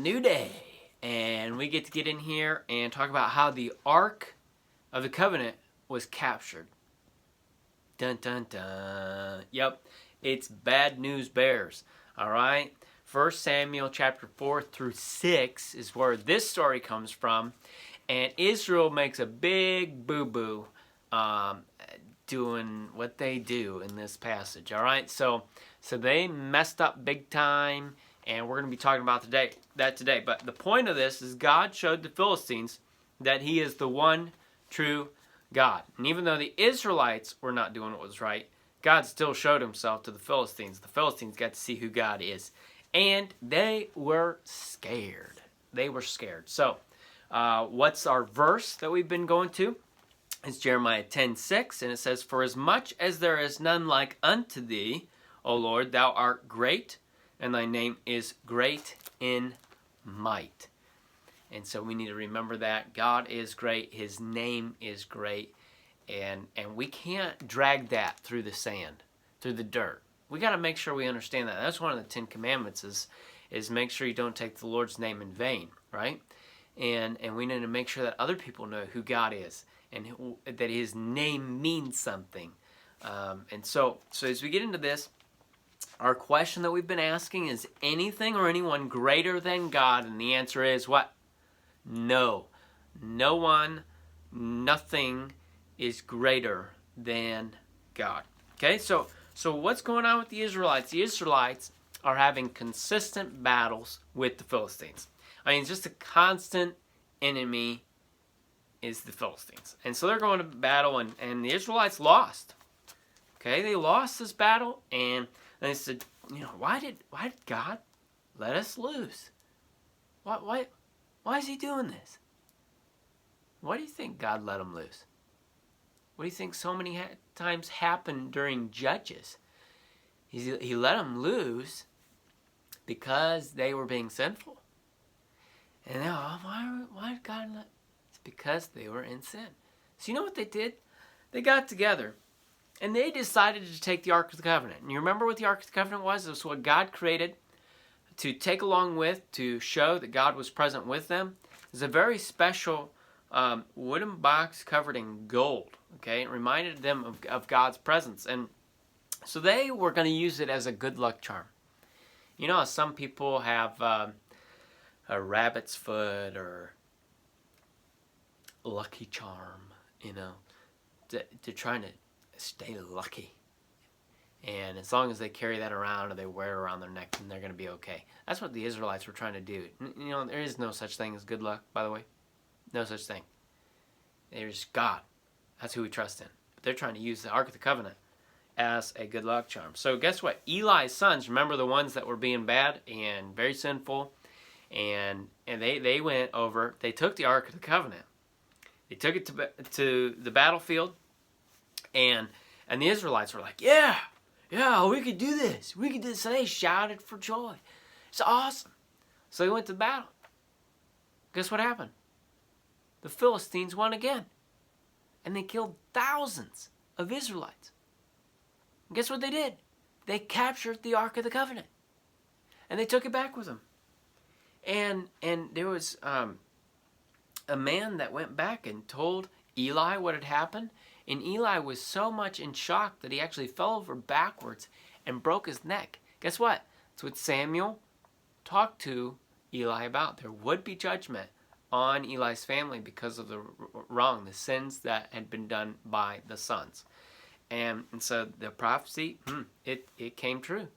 new day, and we get to get in here and talk about how the Ark of the Covenant was captured. Dun dun dun. Yep, it's Bad News Bears. All right. 1 Samuel chapter 4 through 6 is where this story comes from, and Israel makes a big boo-boo doing what they do in this passage. All right, so they messed up big time, and we're going to be talking about that today. But the point of this is God showed the Philistines that He is the one true God, and even though the Israelites were not doing what was right, God still showed Himself to the Philistines. The Philistines got to see who God is. And they were scared. They were scared. So, what's our verse that we've been going to? It's Jeremiah 10:6, and it says, "For as much as there is none like unto thee, O Lord, thou art great, and thy name is great in might." And so we need to remember that. God is great. His name is great. And we can't drag that through the sand, through the dirt. We got to make sure we understand that. That's one of the 10 Commandments is make sure you don't take the Lord's name in vain, right? And we need to make sure that other people know who God is and that His name means something. And so as we get into this, our question that we've been asking is anything or anyone greater than God? And the answer is what? No. No one, nothing is greater than God. Okay, so what's going on with the Israelites? The Israelites are having consistent battles with the Philistines. I mean, just a constant enemy is the Philistines. And so they're going to battle, and the Israelites lost. Okay, they lost this battle, and they said, why did God let us lose? Why is He doing this? Why do you think God let them lose? What do you think so many times happened during Judges? He let them lose because they were being sinful. And now, why did God let? It's because they were in sin. So you know what they did? They got together, and they decided to take the Ark of the Covenant. And you remember what the Ark of the Covenant was? It was what God created to take along with, to show that God was present with them. It's a very special wooden box covered in gold. Okay, it reminded them of God's presence, and so they were going to use it as a good luck charm. You know, some people have a rabbit's foot or lucky charm. They're trying to stay lucky, and as long as they carry that around or they wear it around their neck, then they're going to be okay. That's what the Israelites were trying to do. There is no such thing as good luck, by the way. No such thing. There's God. That's who we trust in. But they're trying to use the Ark of the Covenant as a good luck charm. So guess what? Eli's sons, remember the ones that were being bad and very sinful, and they went over. They took the Ark of the Covenant. They took it to the battlefield, and the Israelites were like, yeah, we could do this. We could do this. So they shouted for joy. It's awesome. So they went to battle. Guess what happened? The Philistines won again. And they killed thousands of Israelites. And guess what they did? They captured the Ark of the Covenant. And they took it back with them. And there was a man that went back and told Eli what had happened. And Eli was so much in shock that he actually fell over backwards and broke his neck. Guess what? That's what Samuel talked to Eli about. There would be judgment on Eli's family because of the wrong, the sins that had been done by the sons. And so the prophecy, it came true.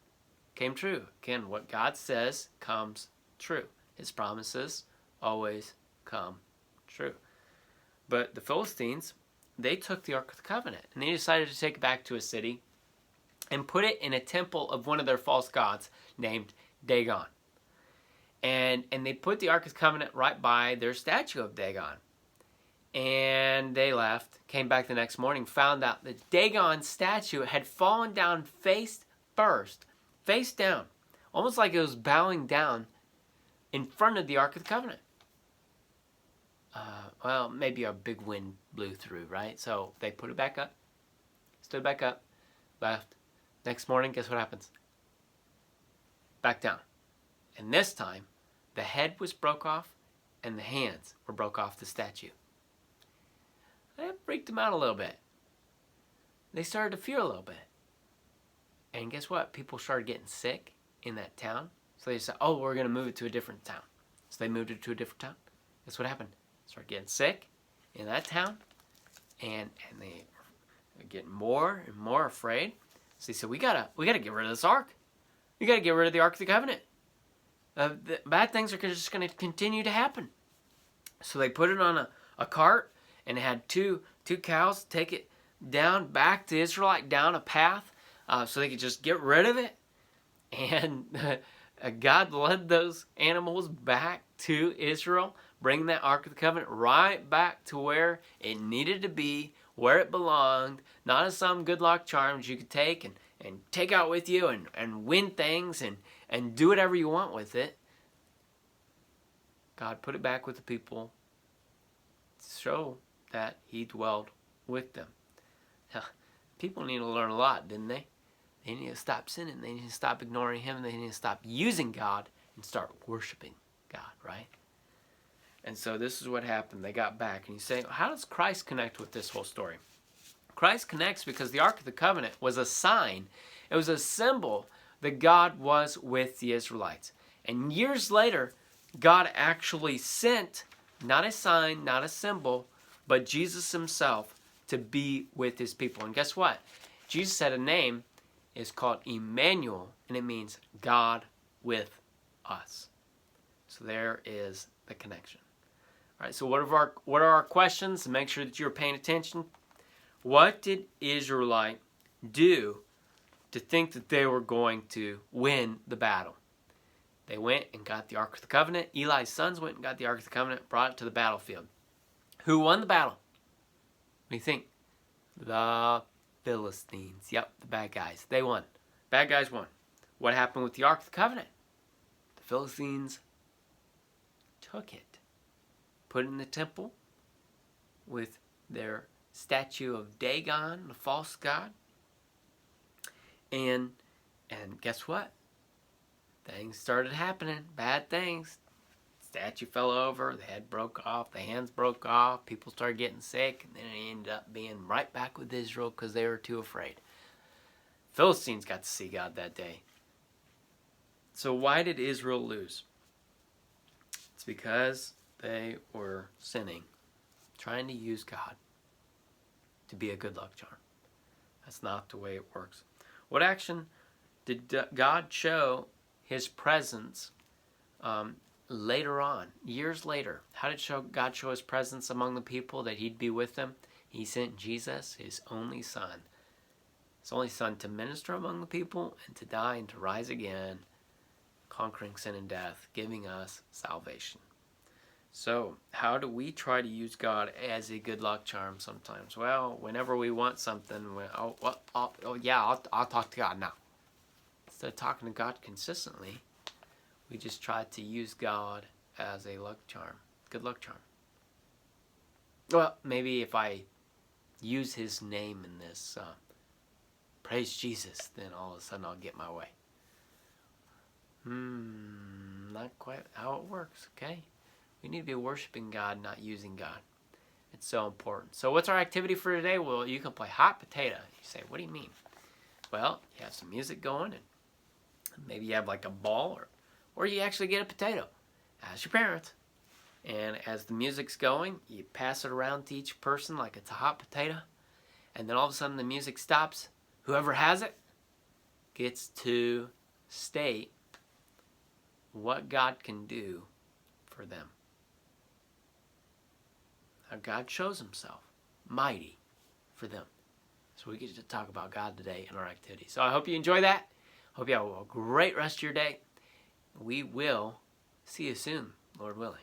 Came true. Again, what God says comes true. His promises always come true. But the Philistines, they took the Ark of the Covenant, and they decided to take it back to a city and put it in a temple of one of their false gods named Dagon. And they put the Ark of the Covenant right by their statue of Dagon. And they left, came back the next morning, found out the Dagon statue had fallen down face down, almost like it was bowing down in front of the Ark of the Covenant. Well, maybe a big wind blew through, right? So they put it back up, stood back up, left. Next morning, guess what happens? Back down. And this time, the head was broke off and the hands were broke off the statue. That freaked them out a little bit. They started to fear a little bit. And guess what? People started getting sick in that town. So they said, oh, we're going to move it to a different town. So they moved it to a different town. Guess what happened? They started getting sick in that town. And they were getting more and more afraid. So they said, we gotta get rid of this ark. We got to get rid of the Ark of the Covenant. The bad things are just going to continue to happen. So they put it on a cart and had two cows take it down back to Israelite down a path so they could just get rid of it. And God led those animals back to Israel, bringing that Ark of the Covenant right back to where it needed to be, where it belonged, not as some good luck charms you could take and take out with you and win things and do whatever you want with it. God put it back with the people to show that he dwelled with them. Now, people need to learn a lot, didn't they? They need to stop sinning. They need to stop ignoring him. They need to stop using God and start worshiping God, right? And so this is what happened. They got back. And you say, how does Christ connect with this whole story? Christ connects because the Ark of the Covenant was a sign. It was a symbol that God was with the Israelites. And years later, God actually sent, not a sign, not a symbol, but Jesus himself to be with his people. And guess what? Jesus had a name. It's called Emmanuel, and it means God with us. So there is the connection. All right, so what are our questions? Make sure that you're paying attention. What did Israelite do to think that they were going to win the battle? They went and got the Ark of the Covenant. Eli's sons went and got the Ark of the Covenant, brought it to the battlefield. Who won the battle? What do you think? The Philistines. Yep, the bad guys. They won. Bad guys won. What happened with the Ark of the Covenant? The Philistines took it, put it in the temple with their statue of Dagon, the false god. And guess what? Things started happening. Bad things. Statue fell over. The head broke off. The hands broke off. People started getting sick. And then it ended up being right back with Israel because they were too afraid. Philistines got to see God that day. So why did Israel lose? It's because they were sinning, trying to use God to be a good luck charm. That's not the way it works. What action did God show his presence later on, years later? How did God show his presence among the people, that he'd be with them? He sent Jesus, his only son. His only son to minister among the people and to die and to rise again, conquering sin and death, giving us salvation. So, how do we try to use God as a good luck charm sometimes? Well, whenever we want something, I'll talk to God now. Instead of talking to God consistently, we just try to use God as a luck charm, good luck charm. Well, maybe if I use his name in this, praise Jesus, then all of a sudden I'll get my way. Not quite how it works, okay? We need to be worshiping God, not using God. It's so important. So what's our activity for today? Well, you can play hot potato. You say, what do you mean? Well, you have some music going, and maybe you have like a ball, or you actually get a potato. Ask your parents. And as the music's going, you pass it around to each person like it's a hot potato. And then all of a sudden the music stops. Whoever has it gets to state what God can do for them. Now God shows himself mighty for them. So we get to talk about God today in our activity. So I hope you enjoy that. Hope you have a great rest of your day. We will see you soon, Lord willing.